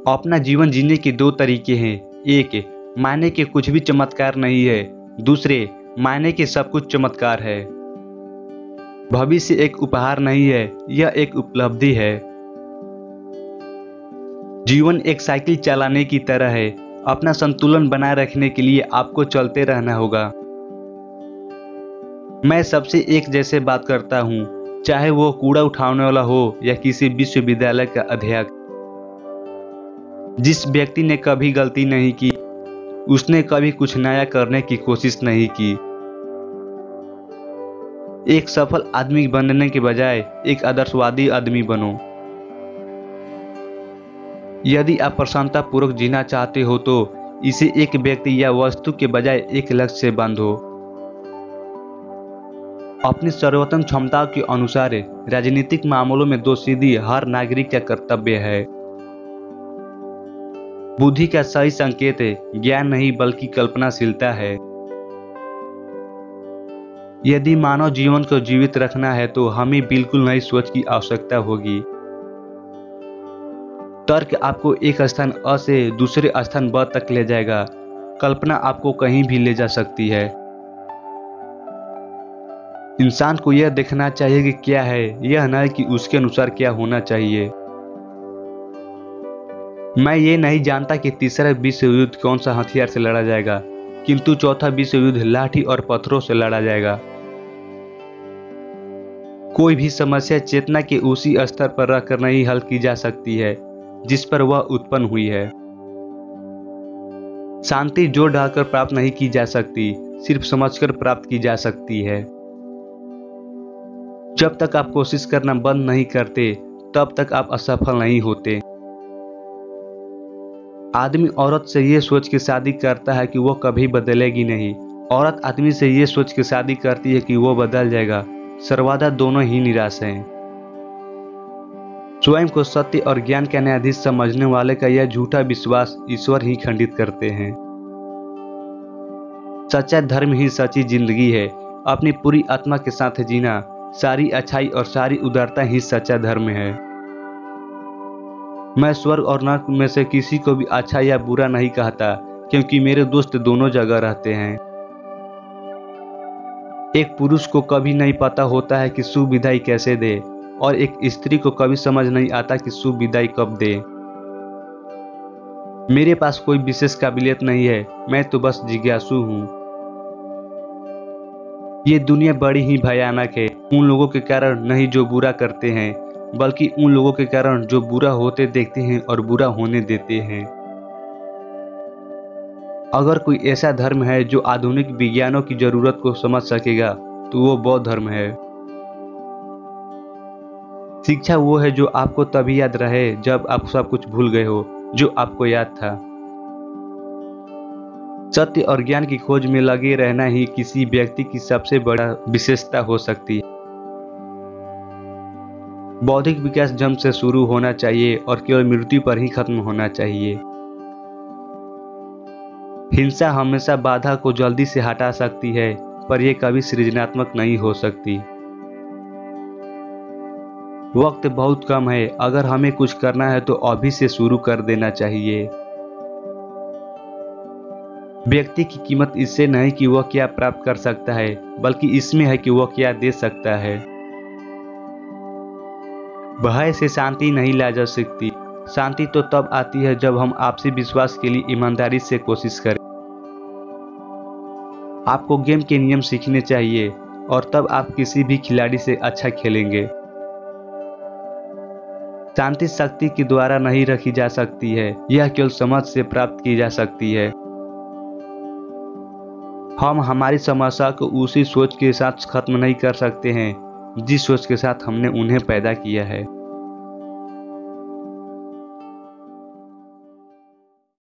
अपना जीवन जीने के दो तरीके हैं। एक, मायने के कुछ भी चमत्कार नहीं है। दूसरे, मायने के सब कुछ चमत्कार है। भविष्य एक उपहार नहीं है, यह एक उपलब्धि है। जीवन एक साइकिल चलाने की तरह है। अपना संतुलन बनाए रखने के लिए आपको चलते रहना होगा। मैं सबसे एक जैसे बात करता हूँ, चाहे वो कूड़ा उठाने वाला हो या किसी विश्वविद्यालय का अध्यक्ष। जिस व्यक्ति ने कभी गलती नहीं की, उसने कभी कुछ नया करने की कोशिश नहीं की। एक सफल आदमी बनने के बजाय एक आदर्शवादी आदमी बनो। यदि आप प्रसन्नता पूर्वक जीना चाहते हो तो इसे एक व्यक्ति या वस्तु के बजाय एक लक्ष्य से बांधो। अपनी सर्वोत्तम क्षमताओं के अनुसार राजनीतिक मामलों में दोषीदी हर नागरिक का कर्तव्य है। बुद्धि का सही संकेत ज्ञान नहीं बल्कि कल्पनाशीलता है। यदि मानव जीवन को जीवित रखना है तो हमें बिल्कुल नई सोच की आवश्यकता होगी। तर्क आपको एक स्थान अ से दूसरे स्थान ब तक ले जाएगा। कल्पना आपको कहीं भी ले जा सकती है। इंसान को यह देखना चाहिए कि क्या है, यह नहीं कि उसके अनुसार क्या होना चाहिए। मैं ये नहीं जानता कि तीसरा विश्व युद्ध कौन सा हथियार से लड़ा जाएगा, किंतु चौथा विश्व युद्ध लाठी और पत्थरों से लड़ा जाएगा। कोई भी समस्या चेतना के उसी स्तर पर रहकर नहीं हल की जा सकती है जिस पर वह उत्पन्न हुई है। शांति जोर डालकर प्राप्त नहीं की जा सकती, सिर्फ समझकर प्राप्त की जा सकती है। जब तक आप कोशिश करना बंद नहीं करते तब तक आप असफल नहीं होते। आदमी औरत से ये सोच के शादी करता है कि वो कभी बदलेगी नहीं। औरत आदमी से ये सोच के शादी करती है कि वो बदल जाएगा। सर्वदा दोनों ही निराश हैं। स्वयं को सत्य और ज्ञान का न्यायाधीश समझने वाले का यह झूठा विश्वास ईश्वर ही खंडित करते हैं। सच्चा धर्म ही सच्ची जिंदगी है। अपनी पूरी आत्मा के साथ जीना, सारी अच्छाई और सारी उदारता ही सच्चा धर्म है। मैं स्वर्ग और नरक में से किसी को भी अच्छा या बुरा नहीं कहता, क्योंकि मेरे दोस्त दोनों जगह रहते हैं। एक पुरुष को कभी नहीं पता होता है कि शुभ विदाई कैसे दे, और एक स्त्री को कभी समझ नहीं आता कि शुभ विदाई कब दे। मेरे पास कोई विशेष काबिलियत नहीं है, मैं तो बस जिज्ञासु हूँ। ये दुनिया बड़ी ही भयानक है, उन लोगों के कारण नहीं जो बुरा करते हैं, बल्कि उन लोगों के कारण जो बुरा होते देखते हैं और बुरा होने देते हैं। अगर कोई ऐसा धर्म है जो आधुनिक विज्ञानों की जरूरत को समझ सकेगा तो वो बौद्ध धर्म है। शिक्षा वो है जो आपको तभी याद रहे जब आप सब कुछ भूल गए हो जो आपको याद था। सत्य और ज्ञान की खोज में लगे रहना ही किसी व्यक्ति की सबसे बड़ा विशेषता हो सकती है। बौद्धिक विकास जन्म से शुरू होना चाहिए और केवल मृत्यु पर ही खत्म होना चाहिए। हिंसा हमेशा बाधा को जल्दी से हटा सकती है, पर यह कभी सृजनात्मक नहीं हो सकती। वक्त बहुत कम है, अगर हमें कुछ करना है तो अभी से शुरू कर देना चाहिए। व्यक्ति की कीमत इससे नहीं कि वह क्या प्राप्त कर सकता है, बल्कि इसमें है कि वह क्या दे सकता है। भय से शांति नहीं ला जा सकती। शांति तो तब आती है जब हम आपसी विश्वास के लिए ईमानदारी से कोशिश करें। आपको गेम के नियम सीखने चाहिए और तब आप किसी भी खिलाड़ी से अच्छा खेलेंगे। शांति शक्ति के द्वारा नहीं रखी जा सकती है, यह केवल समझ से प्राप्त की जा सकती है। हम हमारी समस्या को उसी सोच के साथ खत्म नहीं कर सकते हैं जिस सोच के साथ हमने उन्हें पैदा किया है।